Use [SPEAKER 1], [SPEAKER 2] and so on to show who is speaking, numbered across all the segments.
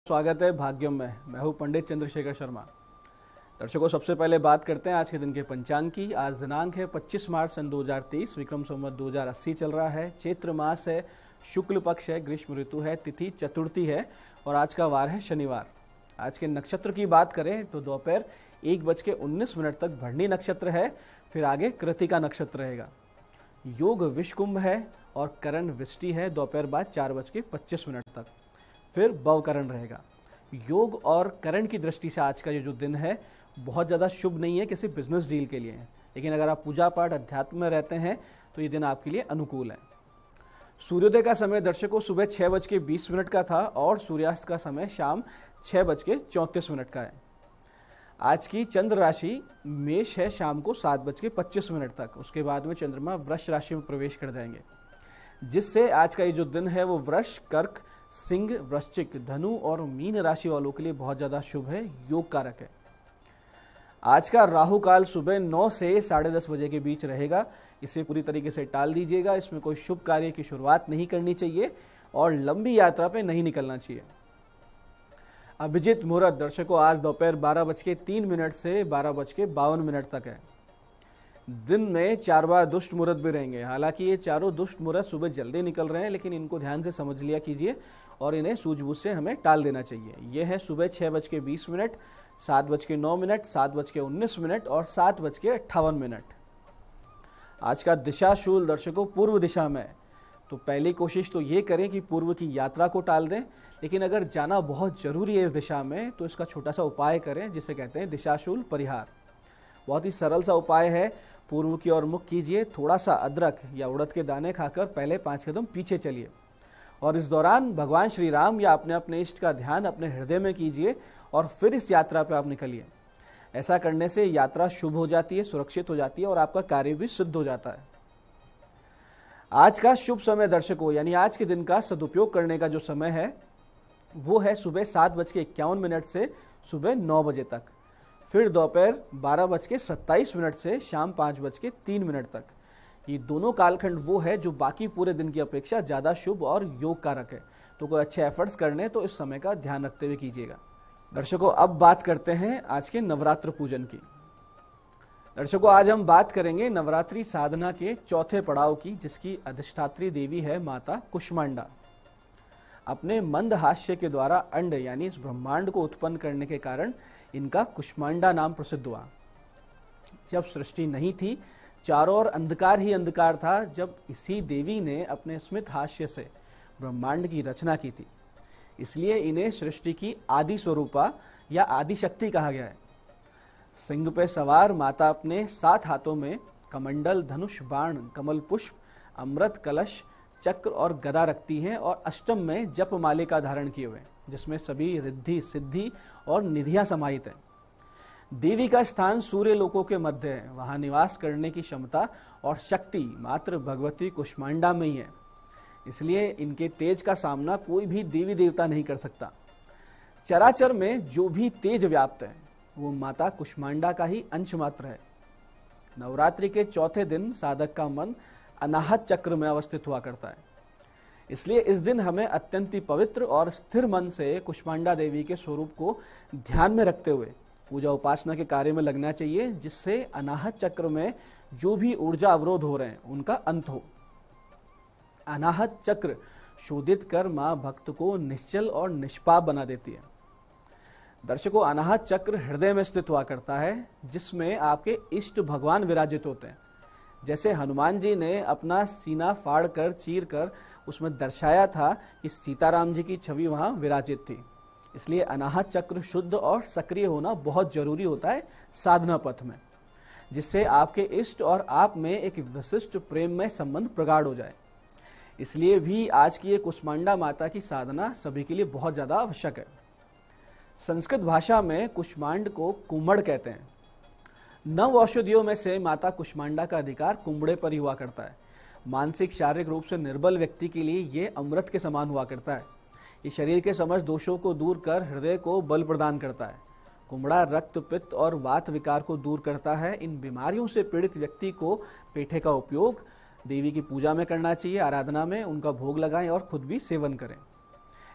[SPEAKER 1] स्वागत है भाग्यम में। मैं हूं पंडित चंद्रशेखर शर्मा। दर्शकों, सबसे पहले बात करते हैं आज के दिन के पंचांग की। आज दिनांक है 25 मार्च सन 2023, विक्रम संवत 2080 चल रहा है। चैत्र मास है, शुक्ल पक्ष है, ग्रीष्म ऋतु है, तिथि चतुर्थी है और आज का वार है शनिवार। आज के नक्षत्र की बात करें तो दोपहर 1:19 तक भरणी नक्षत्र है, फिर आगे कृतिका नक्षत्र रहेगा। योग विषकुंभ है और करण वृष्टि है दोपहर बाद 4:25 तक, फिर भवकरण रहेगा। योग और करण की दृष्टि से आज का ये जो दिन है बहुत ज़्यादा शुभ नहीं है किसी बिजनेस डील के लिए, लेकिन अगर आप पूजा पाठ अध्यात्म में रहते हैं तो ये दिन आपके लिए अनुकूल है। सूर्योदय का समय दर्शकों सुबह 6:20 का था और सूर्यास्त का समय शाम 6:34 का है। आज की चंद्र राशि मेष है शाम को 7:25 तक। उसके बाद में चंद्रमा वृष राशि में प्रवेश कर जाएंगे, जिससे आज का ये जो दिन है वो वृष, कर्क, सिंह, वृश्चिक, धनु और मीन राशि वालों के लिए बहुत ज़्यादा शुभ है, योग कारक है। आज का राहु काल सुबह 9 से 10:30 बजे के बीच रहेगा। इसे पूरी तरीके से टाल दीजिएगा। इसमें कोई शुभ कार्य की शुरुआत नहीं करनी चाहिए और लंबी यात्रा पे नहीं निकलना चाहिए। अभिजीत मुहूर्त दर्शकों आज दोपहर 12:03 से 12:52 तक है। दिन में 4 बार दुष्ट मुहूर्त भी रहेंगे। हालांकि ये चारों दुष्ट मुहूर्त सुबह जल्दी निकल रहे हैं, लेकिन इनको ध्यान से समझ लिया कीजिए और इन्हें सूझबूझ से हमें टाल देना चाहिए। ये है सुबह 6:20, 7:09, 7:19 और 7:58। आज का दिशाशूल दर्शकों पूर्व दिशा में है, तो पहली कोशिश तो ये करें कि पूर्व की यात्रा को टाल दें, लेकिन अगर जाना बहुत जरूरी है इस दिशा में तो इसका छोटा सा उपाय करें, जिसे कहते हैं दिशाशूल परिहार। बहुत ही सरल सा उपाय है। पूर्व की ओर मुख कीजिए, थोड़ा सा अदरक या उड़द के दाने खाकर पहले 5 कदम पीछे चलिए और इस दौरान भगवान श्री राम या अपने अपने इष्ट का ध्यान अपने हृदय में कीजिए और फिर इस यात्रा पर आप निकलिए। ऐसा करने से यात्रा शुभ हो जाती है, सुरक्षित हो जाती है और आपका कार्य भी सिद्ध हो जाता है। आज का शुभ समय दर्शकों, यानी आज के दिन का सदुपयोग करने का जो समय है वो है सुबह 7:51 से सुबह 9 बजे तक, फिर दोपहर 12:27 से शाम 5:03 तक। ये दोनों कालखंड वो है जो बाकी पूरे दिन की अपेक्षा ज़्यादा शुभ और योग कारक है। तो कोई अच्छे एफर्ट्स करने तो इस समय का ध्यान रखते हुए कीजिएगा। दर्शकों, अब बात करते हैं आज के नवरात्र पूजन की। दर्शकों, आज हम बात करेंगे नवरात्रि साधना के चौथे पड़ाव की, जिसकी अधिष्ठात्री देवी है माता कुष्मांडा। अपने मंद हास्य के द्वारा अंड यानी इस ब्रह्मांड को उत्पन्न करने के कारण इनका कुष्मांडा नाम प्रसिद्ध हुआ। जब सृष्टि नहीं थी, चारों ओर अंधकार ही अंधकार था, जब इसी देवी ने अपने स्मित हास्य से ब्रह्मांड की रचना की थी। इसलिए इन्हें सृष्टि की आदि स्वरूपा या आदि शक्ति कहा गया है। सिंह पे सवार माता अपने 7 हाथों में कमंडल, धनुष, बाण, कमल पुष्प, अमृत कलश, चक्र और गदा रखती हैं और अष्टम में जप मालिका धारण किए हुए, जिसमें सभी रिद्धि, सिद्धि और निधियां समाहित हैं। देवी का स्थान सूर्य लोकों के मध्य है। वहां निवास करने की क्षमता और शक्ति मात्र भगवती कुष्मांडा में ही है। इसलिए इनके तेज का सामना कोई भी देवी देवता नहीं कर सकता। चराचर में जो भी तेज व्याप्त है वो माता कुष्मांडा का ही अंश मात्र है। नवरात्रि के चौथे दिन साधक का मन अनाहत चक्र में अवस्थित हुआ करता है। इसलिए इस दिन हमें अत्यंत ही पवित्र और स्थिर मन से कुष्मांडा देवी के स्वरूप को ध्यान में रखते हुए पूजा उपासना के कार्य में लगना चाहिए, जिससे अनाहत चक्र में जो भी ऊर्जा अवरोध हो रहे हैं उनका अंत हो। अनाहत चक्र शोधित कर मां भक्त को निश्चल और निष्पाप बना देती है। दर्शकों, अनाहत चक्र हृदय में स्थित हुआ करता है, जिसमें आपके इष्ट भगवान विराजित होते हैं। जैसे हनुमान जी ने अपना सीना फाड़ कर, चीर कर उसमें दर्शाया था कि सीताराम जी की छवि वहां विराजित थी। इसलिए अनाहत चक्र शुद्ध और सक्रिय होना बहुत जरूरी होता है साधना पथ में, जिससे आपके इष्ट और आप में एक विशिष्ट प्रेम में संबंध प्रगाढ़ हो जाए। इसलिए भी आज की ये कुष्मांडा माता की साधना सभी के लिए बहुत ज्यादा आवश्यक है। संस्कृत भाषा में कुष्मांड को कुम्हड़ कहते हैं। 9 औषधियों में से माता कुष्मांडा का अधिकार कुम्हड़े पर ही हुआ करता है। मानसिक शारीरिक रूप से निर्बल व्यक्ति के लिए ये अमृत के समान हुआ करता है। ये शरीर के समस्त दोषों को दूर कर हृदय को बल प्रदान करता है। कुम्हड़ा रक्त, पित्त और वात विकार को दूर करता है। इन बीमारियों से पीड़ित व्यक्ति को पेठे का उपयोग देवी की पूजा में करना चाहिए, आराधना में उनका भोग लगाएं और खुद भी सेवन करें।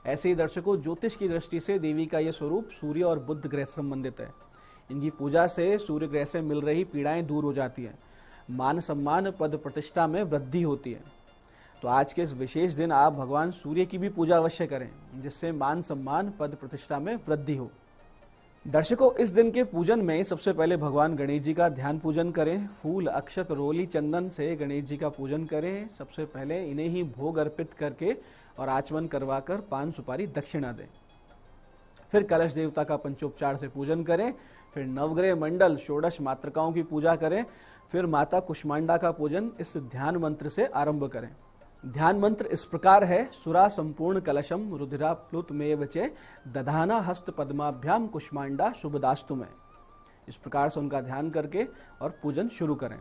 [SPEAKER 1] ऐसे ही दर्शकों, ज्योतिष की दृष्टि से देवी का यह स्वरूप सूर्य और बुध ग्रह से संबंधित है। इनकी पूजा से सूर्य ग्रह से मिल रही पीड़ाएं दूर हो जाती हैं, मान सम्मान पद प्रतिष्ठा में वृद्धि होती है। तो आज के इस विशेष दिन आप भगवान सूर्य की भी पूजा अवश्य करें, जिससे मान सम्मान पद प्रतिष्ठा में वृद्धि हो। दर्शकों, इस दिन के पूजन में सबसे पहले भगवान गणेश जी का ध्यान पूजन करें। फूल, अक्षत, रोली, चंदन से गणेश जी का पूजन करें। सबसे पहले इन्हें ही भोग अर्पित करके और आचमन करवाकर पान सुपारी दक्षिणा दें। फिर कलश देवता का पंचोपचार से पूजन करें। फिर नवग्रह मंडल षोडश मातृकाओं की पूजा करें। फिर माता कुष्मांडा का पूजन इस ध्यान मंत्र से आरंभ करें। ध्यान मंत्र इस प्रकार है: सुरा संपूर्ण कलशम रुधिरा प्लुत में वचे दधाना हस्त पद्माभ्याम कुष्मांडा शुभदास्तु में। इस प्रकार से उनका ध्यान करके और पूजन शुरू करें।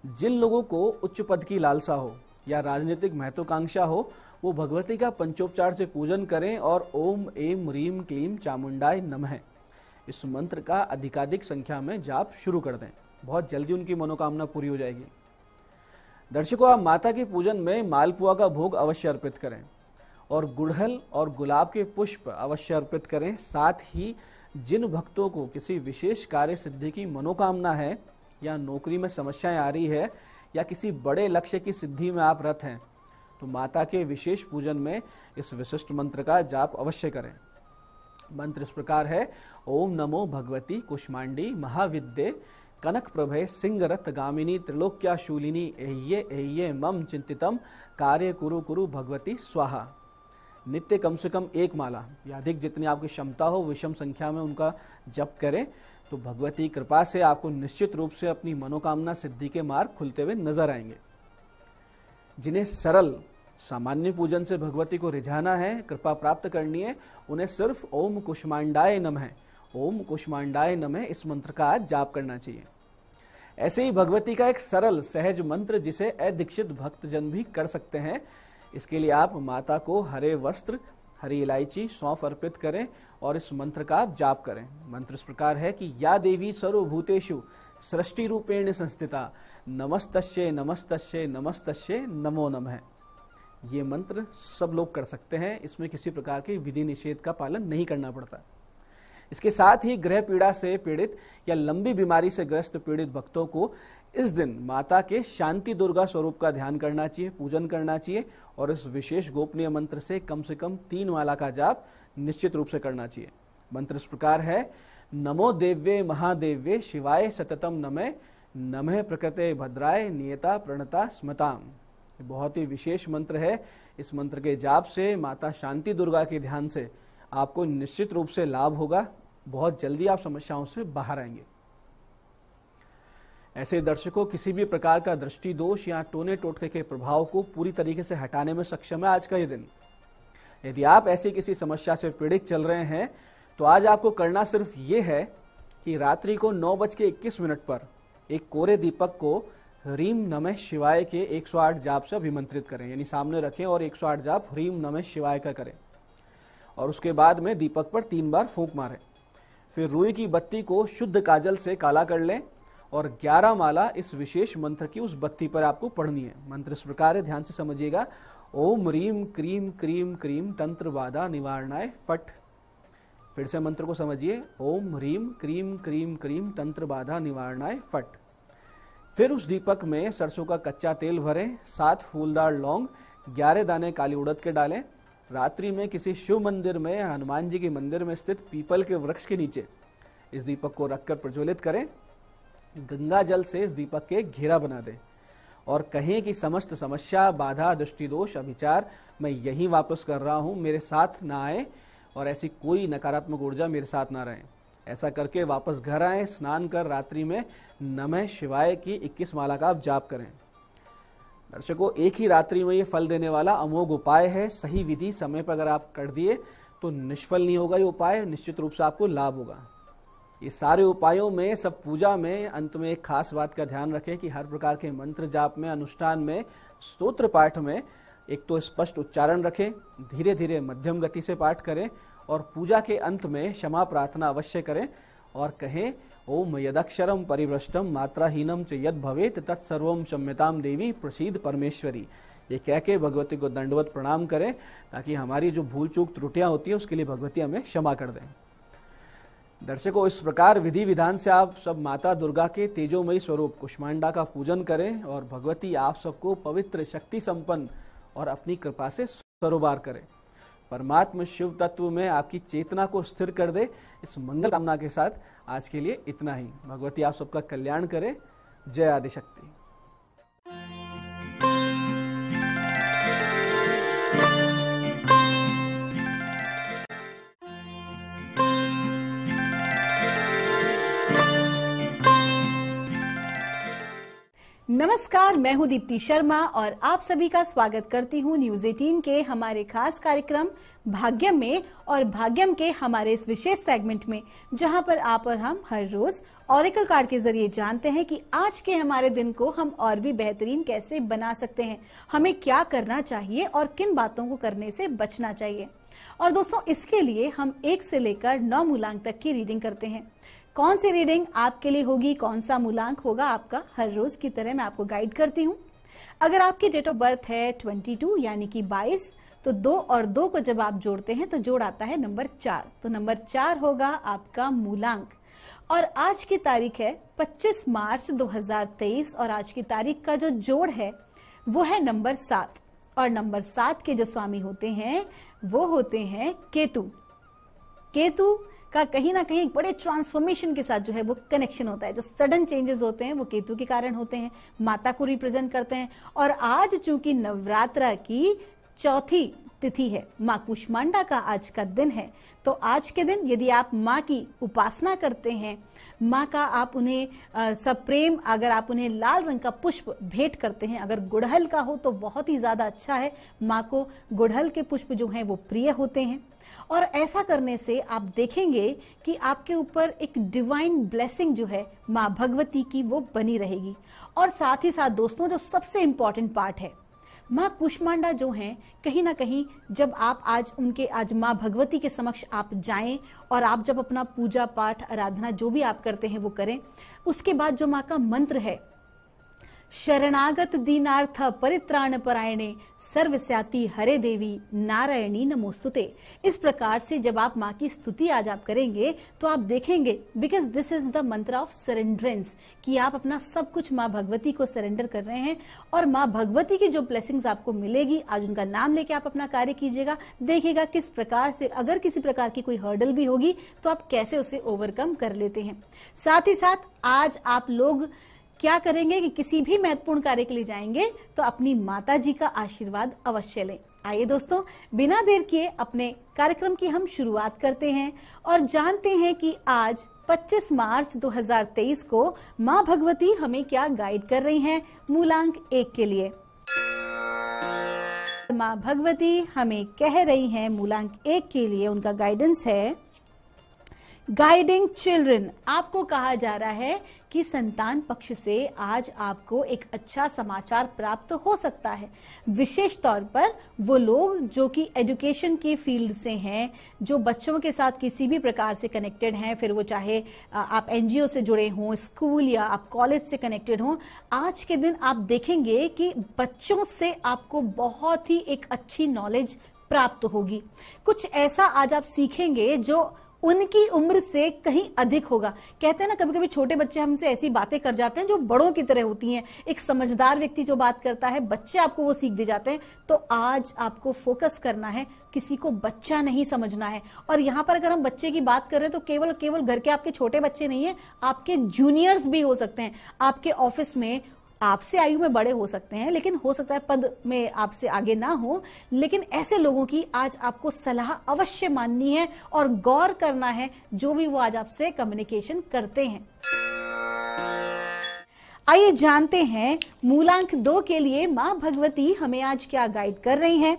[SPEAKER 1] जिन लोगों को उच्च पद की लालसा हो या राजनीतिक महत्वाकांक्षा हो, वो भगवती का पंचोपचार से पूजन करें और ओम एम रीम क्लीम चामुंडाय नमः इस मंत्र का अधिकाधिक संख्या में जाप शुरू कर दें। बहुत जल्दी उनकी मनोकामना पूरी हो जाएगी। दर्शकों, आप माता के पूजन में मालपुआ का भोग अवश्य अर्पित करें और गुड़हल और गुलाब के पुष्प अवश्य अर्पित करें। साथ ही जिन भक्तों को किसी विशेष कार्य सिद्धि की मनोकामना है या नौकरी में समस्याएं आ रही है या किसी बड़े लक्ष्य की सिद्धि में आप रत हैं, तो माता के विशेष पूजन में इस विशिष्ट मंत्र का जाप अवश्य करें। मंत्र इस प्रकार है: ओम नमो भगवती कुष्मांडी महाविद्ये कनक प्रभे सिंहरथ गामिनी त्रिलोक्या शूलिनी एह्ये एह्ये मम चिंतितम कार्य कुरु कुरु भगवती स्वाहा। नित्य कम से कम एक माला या अधिक जितनी आपकी क्षमता हो विषम संख्या में उनका जप करें, तो भगवती कृपा से आपको निश्चित रूप से अपनी मनोकामना सिद्धि के मार्ग खुलते हुए नजर आएंगे। जिन्हें सरल सामान्य पूजन से भगवती को रिझाना है, कृपा प्राप्त करनी है, उन्हें सिर्फ ओम कुष्मांडाय नमः, ओम कुष्मांडाय नमः इस मंत्र का आज जाप करना चाहिए। ऐसे ही भगवती का एक सरल सहज मंत्र जिसे अदीक्षित भक्तजन भी कर सकते हैं। इसके लिए आप माता को हरे वस्त्र, हरी इलायची, सौंफ अर्पित करें और इस मंत्र का आप जाप करें। मंत्र इस प्रकार है कि या देवी सर्वभूतेषु सृष्टि रूपेण संस्थिता नमस्तस्ये नमस्तस्ये नमस्तस्ये नमो नमः। ये मंत्र सब लोग कर सकते हैं, इसमें किसी प्रकार की विधि निषेध का पालन नहीं करना पड़ता। इसके साथ ही ग्रह पीड़ा से पीड़ित या लंबी बीमारी से ग्रस्त पीड़ित भक्तों को इस दिन माता के शांति दुर्गा स्वरूप का ध्यान करना चाहिए, पूजन करना चाहिए और इस विशेष गोपनीय मंत्र से कम 3 माला का जाप निश्चित रूप से करना चाहिए। मंत्र इस प्रकार है: नमो देव्ये महादेव्ये शिवाय सततम नमः, नमः प्रकृते भद्राय नियता प्रणता स्मताम। बहुत ही विशेष मंत्र है। इस मंत्र के जाप से माता शांति दुर्गा के ध्यान से आपको निश्चित रूप से लाभ होगा। बहुत जल्दी आप समस्याओं से बाहर आएंगे। ऐसे दर्शकों, किसी भी प्रकार का दृष्टि दोष या टोने टोटके के प्रभाव को पूरी तरीके से हटाने में सक्षम है आज का ये दिन। यदि आप ऐसी किसी समस्या से पीड़ित चल रहे हैं, तो आज आपको करना सिर्फ ये है कि रात्रि को 9:21 पर एक कोरे दीपक को ह्रीम नमः शिवाय के 108 जाप से अभिमंत्रित करें, यानी सामने रखें और 108 जाप ह्रीम नमः शिवाय का करें और उसके बाद में दीपक पर 3 बार फूंक मारें। फिर रुई की बत्ती को शुद्ध काजल से काला कर लें और 11 माला इस विशेष मंत्र की उस बत्ती पर आपको पढ़नी है। मंत्र इस प्रकार है, ध्यान से समझिएगा: ओम रीम क्रीम क्रीम क्रीम तंत्र बाधा निवारणाय फट। फिर से मंत्र को समझिए: ओम रीम क्रीम क्रीम क्रीम तंत्र बाधा निवारणाय फट। फिर उस दीपक में सरसों का कच्चा तेल भरें, 7 फूलदार लौंग, 11 दाने काली उड़द के डालें। रात्रि में किसी शिव मंदिर में, हनुमान जी के मंदिर में स्थित पीपल के वृक्ष के नीचे इस दीपक को रखकर प्रज्वलित करें। गंगा जल से इस दीपक के घेरा बना दें और कहें कि समस्त समस्या, बाधा, दृष्टि दोष, अभिचार मैं यहीं वापस कर रहा हूं, मेरे साथ ना आए और ऐसी कोई नकारात्मक ऊर्जा मेरे साथ ना रहे। ऐसा करके वापस घर आए, स्नान कर रात्रि में नमः शिवाय की 21 माला का आप जाप करें। दर्शकों, एक ही रात्रि में ये फल देने वाला अमोघ उपाय है। सही विधि समय पर अगर आप कर दिए तो निष्फल नहीं होगा ये उपाय, निश्चित रूप से आपको लाभ होगा। ये सारे उपायों में, सब पूजा में अंत में एक खास बात का ध्यान रखें कि हर प्रकार के मंत्र जाप में, अनुष्ठान में, स्तोत्र पाठ में एक तो स्पष्ट उच्चारण रखें, धीरे धीरे मध्यम गति से पाठ करें और पूजा के अंत में क्षमा प्रार्थना अवश्य करें और कहें: ओम यदक्षरम परिभ्रष्टम मात्राहीनम च यद भवेत तत्सर्वम क्षम्यताम देवी प्रसीद परमेश्वरी। ये कह के भगवती को दंडवत प्रणाम करें, ताकि हमारी जो भूल चूक त्रुटियां होती हैं उसके लिए भगवती हमें क्षमा कर दें। दर्शकों, इस प्रकार विधि विधान से आप सब माता दुर्गा के तेजोमयी स्वरूप कुष्मांडा का पूजन करें और भगवती आप सबको पवित्र, शक्ति संपन्न और अपनी कृपा से सरोबार करें। परमात्मा शिव तत्व में आपकी चेतना को स्थिर कर दे। इस मंगल कामना के साथ आज के लिए इतना ही। भगवती आप सबका कल्याण करे। जय आदिशक्ति।
[SPEAKER 2] नमस्कार, मैं हूं दीप्ति शर्मा और आप सभी का स्वागत करती हूं न्यूज 18 के हमारे खास कार्यक्रम भाग्यम में, और भाग्यम के हमारे इस विशेष सेगमेंट में जहां पर आप और हम हर रोज ऑरेकल कार्ड के जरिए जानते हैं कि आज के हमारे दिन को हम और भी बेहतरीन कैसे बना सकते हैं, हमें क्या करना चाहिए और किन बातों को करने से बचना चाहिए। और दोस्तों, इसके लिए हम 1 से लेकर 9 मूलांक तक की रीडिंग करते हैं। कौन सी रीडिंग आपके लिए होगी, कौन सा मूलांक होगा आपका, हर रोज की तरह मैं आपको गाइड करती हूँ। अगर आपकी डेट ऑफ बर्थ है 22 यानी कि 22, तो 2 और 2 को जब आप जोड़ते हैं तो जोड़ आता है नंबर 4। तो नंबर 4 होगा आपका मूलांक। और आज की तारीख है 25 मार्च 2023 और आज की तारीख का जो जोड़ है वो है नंबर 7। और नंबर 7 के जो स्वामी होते हैं वो होते हैं केतु। केतु का कहीं ना कहीं बड़े ट्रांसफॉर्मेशन के साथ जो है वो कनेक्शन होता है। जो सडन चेंजेस होते हैं वो केतु के कारण होते हैं, माता को रिप्रेजेंट करते हैं। और आज चूंकि नवरात्रा की चौथी तिथि है, माँ कुष्मांडा का आज का दिन है, तो आज के दिन यदि आप माँ की उपासना करते हैं, माँ का आप उन्हें सप्रेम, अगर आप उन्हें लाल रंग का पुष्प भेंट करते हैं, अगर गुड़हल का हो तो बहुत ही ज्यादा अच्छा है। माँ को गुड़हल के पुष्प जो हैं वो प्रिय होते हैं। और ऐसा करने से आप देखेंगे कि आपके ऊपर एक डिवाइन ब्लेसिंग जो है माँ भगवती की वो बनी रहेगी। और साथ ही साथ दोस्तों, जो सबसे इंपॉर्टेंट पार्ट है, माँ कुष्मांडा जो हैं, कहीं ना कहीं जब आप आज माँ भगवती के समक्ष आप जाएं और आप जब अपना पूजा पाठ आराधना जो भी आप करते हैं वो करें, उसके बाद जो माँ का मंत्र है, शरणागत दीनार्थ परित्राण परायणे सर्वस्याति हरे देवी नारायणी नमोस्तुते, इस प्रकार से जब आप माँ की स्तुति आज आप करेंगे तो आप देखेंगे, बिकॉज दिस इज द मंत्र ऑफ सरेंड्रेंस, कि आप अपना सब कुछ माँ भगवती को सरेंडर कर रहे हैं। और माँ भगवती की जो ब्लेसिंग्स आपको मिलेगी, आज उनका नाम लेके आप अपना कार्य कीजिएगा, देखिएगा किस प्रकार से, अगर किसी प्रकार की कोई हर्डल भी होगी तो आप कैसे उसे ओवरकम कर लेते हैं। साथ ही साथ आज आप लोग क्या करेंगे कि किसी भी महत्वपूर्ण कार्य के लिए जाएंगे तो अपनी माता जी का आशीर्वाद अवश्य लें। आइए दोस्तों, बिना देर किए अपने कार्यक्रम की हम शुरुआत करते हैं और जानते हैं कि आज 25 मार्च 2023 को माँ भगवती हमें क्या गाइड कर रही हैं मूलांक 1 के लिए। माँ भगवती हमें कह रही हैं मूलांक 1 के लिए, उनका गाइडेंस है गाइडिंग चिल्ड्रन। आपको कहा जा रहा है कि संतान पक्ष से आज आपको एक अच्छा समाचार प्राप्त हो सकता है। विशेष तौर पर वो लोग जो कि एजुकेशन की फील्ड से हैं, जो बच्चों के साथ किसी भी प्रकार से कनेक्टेड हैं, फिर वो चाहे आप एनजीओ से जुड़े हों, स्कूल या आप कॉलेज से कनेक्टेड हों, आज के दिन आप देखेंगे कि बच्चों से आपको बहुत ही एक अच्छी नॉलेज प्राप्त होगी। कुछ ऐसा आज आप सीखेंगे जो उनकी उम्र से कहीं अधिक होगा। कहते हैं ना, कभी कभी छोटे बच्चे हमसे ऐसी बातें कर जाते हैं जो बड़ों की तरह होती हैं। एक समझदार व्यक्ति जो बात करता है, बच्चे आपको वो सीख दे जाते हैं। तो आज आपको फोकस करना है, किसी को बच्चा नहीं समझना है। और यहाँ पर अगर हम बच्चे की बात करें तो केवल घर के आपके छोटे बच्चे नहीं है, आपके जूनियर्स भी हो सकते हैं। आपके ऑफिस में आपसे आयु में बड़े हो सकते हैं, लेकिन हो सकता है पद में आपसे आगे ना हो, लेकिन ऐसे लोगों की आज आपको सलाह अवश्य माननी है और गौर करना है जो भी वो आज आपसे कम्युनिकेशन करते हैं। आइए जानते हैं मूलांक 2 के लिए माँ भगवती हमें आज क्या गाइड कर रही हैं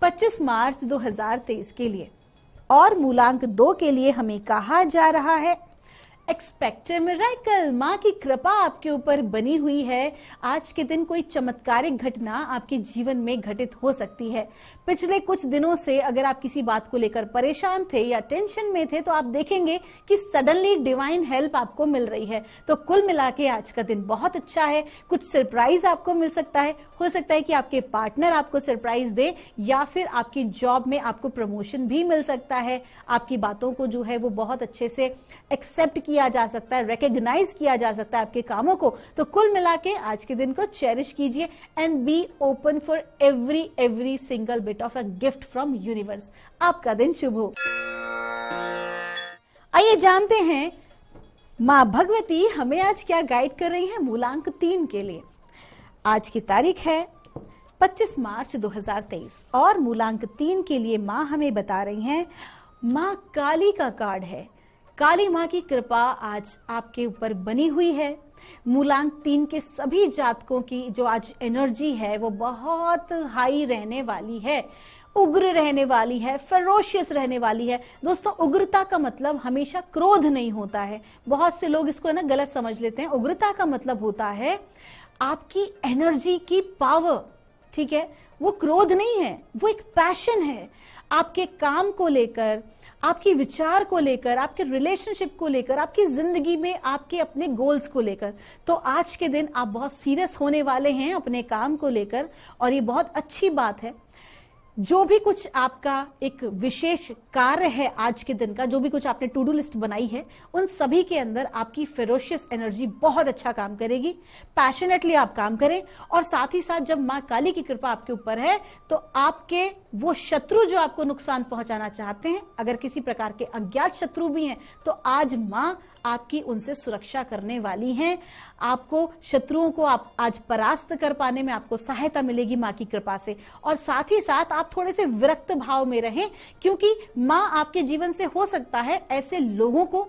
[SPEAKER 2] 25 मार्च 2023 के लिए। और मूलांक 2 के लिए हमें कहा जा रहा है एक्सपेक्ट मिरेकल, माँ की कृपा आपके ऊपर बनी हुई है। आज के दिन कोई चमत्कारिक घटना आपके जीवन में घटित हो सकती है। पिछले कुछ दिनों से अगर आप किसी बात को लेकर परेशान थे या टेंशन में थे, तो आप देखेंगे कि सडनली डिवाइन हेल्प आपको मिल रही है। तो कुल मिला के आज का दिन बहुत अच्छा है। कुछ सरप्राइज आपको मिल सकता है। हो सकता है कि आपके पार्टनर आपको सरप्राइज दे, या फिर आपकी जॉब में आपको प्रमोशन भी मिल सकता है। आपकी बातों को जो है वो बहुत अच्छे से एक्सेप्ट किया जा सकता है, रिकॉग्नाइज किया जा सकता है आपके कामों को। तो कुल मिला के आज के दिन को चेरिश कीजिए and be open for every single bit of a gift from universe. आपका दिन शुभ हो। आइए जानते हैं माँ भगवती हमें आज क्या गाइड कर रही है मूलांक 3 के लिए। आज की तारीख है 25 मार्च 2023 और मूलांक 3 के लिए माँ हमें बता रही हैं, माँ काली का कार्ड है। काली माँ की कृपा आज आपके ऊपर बनी हुई है। मूलांक 3 के सभी जातकों की जो आज एनर्जी है वो बहुत हाई रहने वाली है, उग्र रहने वाली है, फेरोशियस रहने वाली है। दोस्तों, उग्रता का मतलब हमेशा क्रोध नहीं होता है। बहुत से लोग इसको ना गलत समझ लेते हैं। उग्रता का मतलब होता है आपकी एनर्जी की पावर, ठीक है। वो क्रोध नहीं है, वो एक पैशन है आपके काम को लेकर, आपकी विचार को लेकर, आपके रिलेशनशिप को लेकर, आपकी जिंदगी में आपके अपने गोल्स को लेकर। तो आज के दिन आप बहुत सीरियस होने वाले हैं अपने काम को लेकर, और ये बहुत अच्छी बात है। जो भी कुछ आपका एक विशेष कार्य है आज के दिन का, जो भी कुछ आपने टू डू लिस्ट बनाई है, उन सभी के अंदर आपकी फेरोशियस एनर्जी बहुत अच्छा काम करेगी। पैशनेटली आप काम करें, और साथ ही साथ जब माँ काली की कृपा आपके ऊपर है तो आपके वो शत्रु जो आपको नुकसान पहुंचाना चाहते हैं, अगर किसी प्रकार के अज्ञात शत्रु भी हैं, तो आज माँ आपकी उनसे सुरक्षा करने वाली हैं। आपको शत्रुओं को आप आज परास्त कर पाने में आपको सहायता मिलेगी माँ की कृपा से। और साथ ही साथ आप थोड़े से विरक्त भाव में रहें, क्योंकि माँ आपके जीवन से हो सकता है ऐसे लोगों को,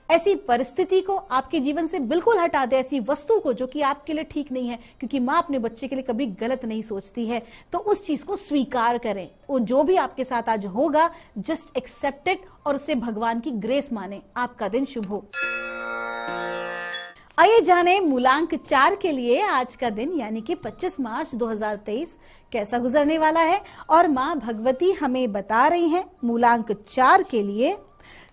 [SPEAKER 2] ऐसी परिस्थिति को आपके जीवन से बिल्कुल हटा दे, ऐसी वस्तु को जो कि आपके लिए ठीक नहीं है, क्योंकि माँ अपने बच्चे के लिए कभी गलत नहीं सोचती है। तो उस चीज को स्वीकार करें। वो जो भी आपके साथ आज होगा, जस्ट एक्सेप्ट इट और उसे भगवान की ग्रेस माने। आपका दिन शुभ हो। आइए जाने मूलांक 4 के लिए आज का दिन यानी कि 25 मार्च 2023 कैसा गुजरने वाला है। और माँ भगवती हमें बता रही हैं मूलांक 4 के लिए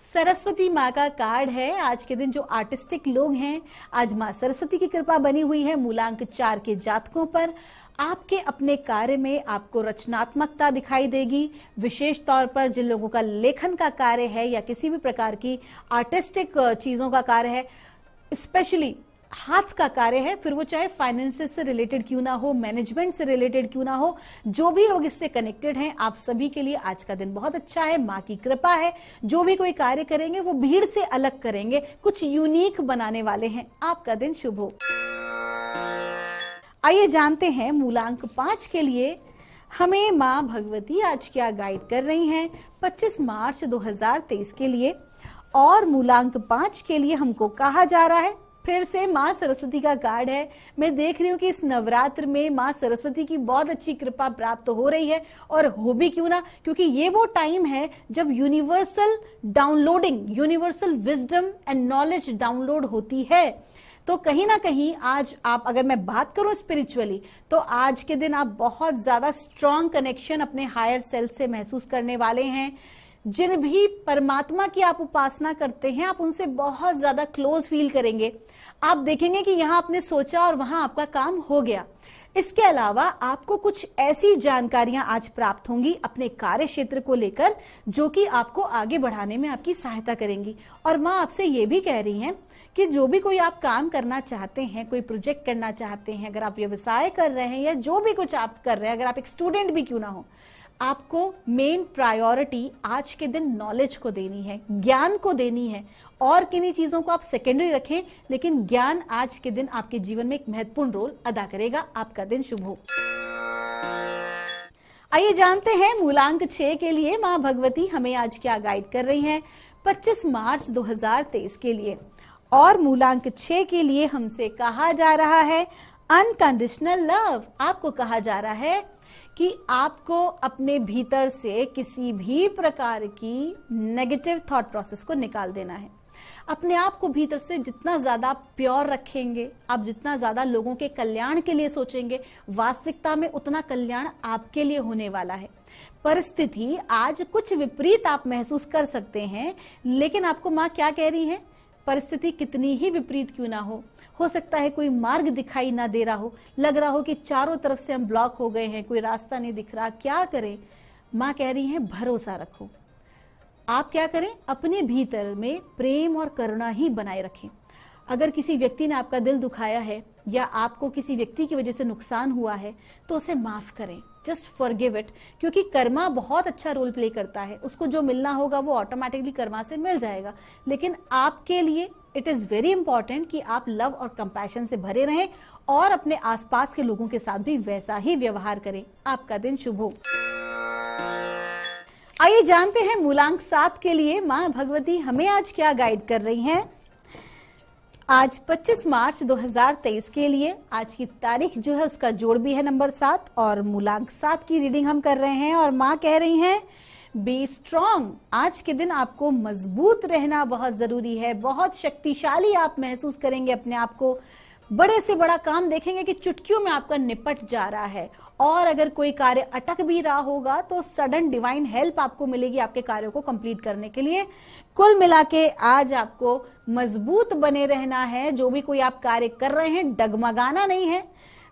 [SPEAKER 2] सरस्वती माँ का कार्ड है। आज के दिन जो आर्टिस्टिक लोग हैं, आज माँ सरस्वती की कृपा बनी हुई है मूलांक 4 के जातकों पर। आपके अपने कार्य में आपको रचनात्मकता दिखाई देगी। विशेष तौर पर जिन लोगों का लेखन का कार्य है या किसी भी प्रकार की आर्टिस्टिक चीजों का कार्य है, स्पेशली हाथ का कार्य है, फिर वो चाहे फाइनेंसेस से रिलेटेड क्यों ना हो, मैनेजमेंट से रिलेटेड क्यों ना हो, जो भी लोग इससे कनेक्टेड हैं, आप सभी के लिए आज का दिन बहुत अच्छा है। माँ की कृपा है। जो भी कोई कार्य करेंगे वो भीड़ से अलग करेंगे, कुछ यूनिक बनाने वाले हैं। आपका दिन शुभ हो। आइए जानते हैं मूलांक 5 के लिए हमें माँ भगवती आज क्या गाइड कर रही हैं 25 मार्च 2023 के लिए। और मूलांक 5 के लिए हमको कहा जा रहा है, फिर से माँ सरस्वती का कार्ड है। मैं देख रही हूँ कि इस नवरात्र में माँ सरस्वती की बहुत अच्छी कृपा प्राप्त हो रही है, और हो भी क्यों ना, क्योंकि ये वो टाइम है जब universal downloading, universal wisdom and knowledge download होती है। तो कहीं ना कहीं आज आप, अगर मैं बात करूं स्पिरिचुअली, तो आज के दिन आप बहुत ज्यादा स्ट्रॉन्ग कनेक्शन अपने हायर सेल्फ से महसूस करने वाले हैं। जिन भी परमात्मा की आप उपासना करते हैं, आप उनसे बहुत ज्यादा क्लोज फील करेंगे। आप देखेंगे कि यहाँ आपने सोचा और वहां आपका काम हो गया। इसके अलावा आपको कुछ ऐसी जानकारियां आज प्राप्त होंगी अपने कार्य क्षेत्र को लेकर, जो कि आपको आगे बढ़ाने में आपकी सहायता करेंगी। और माँ आपसे ये भी कह रही हैं कि जो भी कोई आप काम करना चाहते हैं, कोई प्रोजेक्ट करना चाहते हैं, अगर आप व्यवसाय कर रहे हैं या जो भी कुछ आप कर रहे हैं, अगर आप एक स्टूडेंट भी क्यों ना हो, आपको मेन प्रायोरिटी आज के दिन नॉलेज को देनी है, ज्ञान को देनी है। और किन्हीं चीजों को आप सेकेंडरी रखें, लेकिन ज्ञान आज के दिन आपके जीवन में एक महत्वपूर्ण रोल अदा करेगा। आपका दिन शुभ हो। आइए जानते हैं मूलांक 6 के लिए माँ भगवती हमें आज क्या गाइड कर रही हैं 25 मार्च 2023 के लिए। और मूलांक 6 के लिए हमसे कहा जा रहा है अनकंडीशनल लव। आपको कहा जा रहा है कि आपको अपने भीतर से किसी भी प्रकार की नेगेटिव थॉट प्रोसेस को निकाल देना है। अपने आप को भीतर से जितना ज्यादा प्योर रखेंगे, आप जितना ज्यादा लोगों के कल्याण के लिए सोचेंगे, वास्तविकता में उतना कल्याण आपके लिए होने वाला है। परिस्थिति आज कुछ विपरीत आप महसूस कर सकते हैं, लेकिन आपको माँ क्या कह रही है, परिस्थिति कितनी ही विपरीत क्यों ना हो सकता है कोई मार्ग दिखाई ना दे रहा हो, लग रहा हो कि चारों तरफ से हम ब्लॉक हो गए हैं, कोई रास्ता नहीं दिख रहा, क्या करें। माँ कह रही है भरोसा रखो। आप क्या करें, अपने भीतर में प्रेम और करुणा ही बनाए रखें। अगर किसी व्यक्ति ने आपका दिल दुखाया है या आपको किसी व्यक्ति की वजह से नुकसान हुआ है तो उसे माफ करें, जस्ट फॉरगिव इट, क्योंकि कर्मा बहुत अच्छा रोल प्ले करता है। उसको जो मिलना होगा वो ऑटोमेटिकली कर्मा से मिल जाएगा, लेकिन आपके लिए इट इज वेरी इंपॉर्टेंट कि आप लव और कंपैशन से भरे रहें और अपने आसपास के लोगों के साथ भी वैसा ही व्यवहार करें। आपका दिन शुभ हो। आइए जानते हैं मूलांक 7 के लिए मां भगवती हमें आज क्या गाइड कर रही हैं। आज 25 मार्च 2023 के लिए आज की तारीख जो है उसका जोड़ भी है नंबर 7 और मूलांक 7 की रीडिंग हम कर रहे हैं और माँ कह रही हैं बी स्ट्रॉन्ग। आज के दिन आपको मजबूत रहना बहुत जरूरी है, बहुत शक्तिशाली आप महसूस करेंगे अपने आप को। बड़े से बड़ा काम देखेंगे कि चुटकियों में आपका निपट जा रहा है और अगर कोई कार्य अटक भी रहा होगा तो सडन डिवाइन हेल्प आपको मिलेगी आपके कार्यों को कंप्लीट करने के लिए। कुल मिला के आज आपको मजबूत बने रहना है। जो भी कोई आप कार्य कर रहे हैं डगमगाना नहीं है,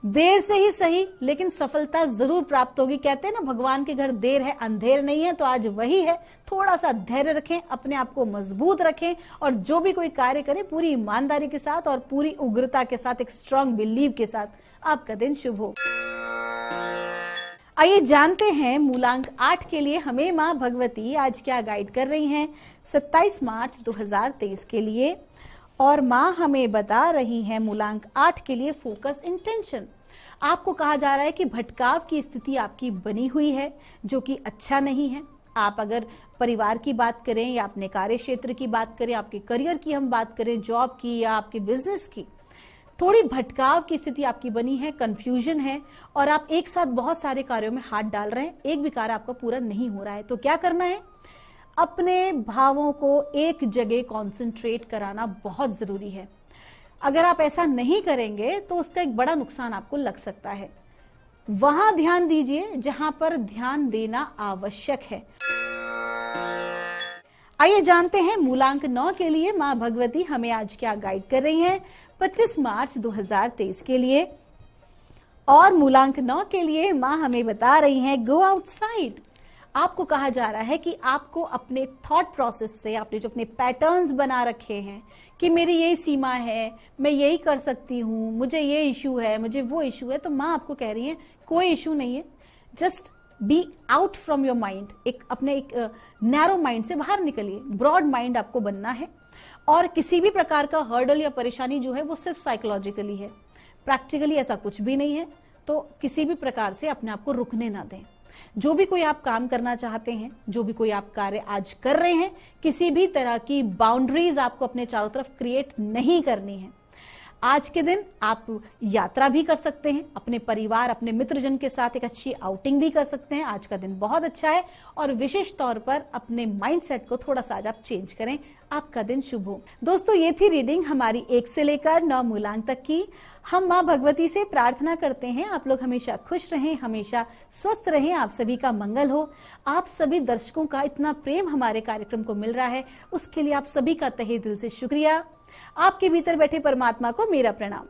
[SPEAKER 2] देर से ही सही लेकिन सफलता जरूर प्राप्त होगी। कहते हैं ना भगवान के घर देर है अंधेर नहीं है, तो आज वही है। थोड़ा सा धैर्य रखें, अपने आप को मजबूत रखें और जो भी कोई कार्य करें पूरी ईमानदारी के साथ और पूरी उग्रता के साथ, एक स्ट्रांग बिलीव के साथ। आपका दिन शुभ हो। आइए जानते हैं मूलांक 8 के लिए हमें माँ भगवती आज क्या गाइड कर रही हैं 27 मार्च 2023 के लिए। और माँ हमें बता रही हैं मूलांक 8 के लिए फोकस इंटेंशन। आपको कहा जा रहा है कि भटकाव की स्थिति आपकी बनी हुई है जो कि अच्छा नहीं है। आप अगर परिवार की बात करें या अपने कार्य क्षेत्र की बात करें, आपके करियर की हम बात करें, जॉब की या आपके बिजनेस की, थोड़ी भटकाव की स्थिति आपकी बनी है, कंफ्यूजन है और आप एक साथ बहुत सारे कार्यों में हाथ डाल रहे हैं, एक भी कार्य आपका पूरा नहीं हो रहा है। तो क्या करना है, अपने भावों को एक जगह कंसंट्रेट कराना बहुत जरूरी है। अगर आप ऐसा नहीं करेंगे तो उसका एक बड़ा नुकसान आपको लग सकता है। वहां ध्यान दीजिए जहां पर ध्यान देना आवश्यक है। आइए जानते हैं मूलांक 9 के लिए माँ भगवती हमें आज क्या गाइड कर रही हैं 25 मार्च 2023 के लिए। और मूलांक 9 के लिए माँ हमें बता रही हैं गो आउटसाइड। आपको कहा जा रहा है कि आपको अपने थॉट प्रोसेस से, आपने जो अपने पैटर्न्स बना रखे हैं कि मेरी यही सीमा है, मैं यही कर सकती हूँ, मुझे ये इशू है, मुझे वो इशू है, तो माँ आपको कह रही है कोई इशू नहीं है, just be out from your mind. एक नैरो माइंड से बाहर निकलिए, ब्रॉड माइंड आपको बनना है। और किसी भी प्रकार का हर्डल या परेशानी जो है वो सिर्फ साइकोलॉजिकली है, प्रैक्टिकली ऐसा कुछ भी नहीं है। तो किसी भी प्रकार से अपने आप को रुकने ना दें। जो भी कोई आप काम करना चाहते हैं, जो भी कोई आप कार्य आज कर रहे हैं, किसी भी तरह की बाउंड्रीज आपको अपने चारों तरफ क्रिएट नहीं करनी है। आज के दिन आप यात्रा भी कर सकते हैं, अपने परिवार, अपने मित्रजन के साथ एक अच्छी आउटिंग भी कर सकते हैं। आज का दिन बहुत अच्छा है और विशेष तौर पर अपने माइंडसेट को थोड़ा सा आज आप चेंज करें। आपका दिन शुभ हो। दोस्तों, ये थी रीडिंग हमारी 1 से लेकर 9 मूलांक तक की। हम माँ भगवती से प्रार्थना करते हैं आप लोग हमेशा खुश रहें, हमेशा स्वस्थ रहें, आप सभी का मंगल हो। आप सभी दर्शकों का इतना प्रेम हमारे कार्यक्रम को मिल रहा है, उसके लिए आप सभी का तहे दिल से शुक्रिया। आपके भीतर बैठे परमात्मा को मेरा प्रणाम।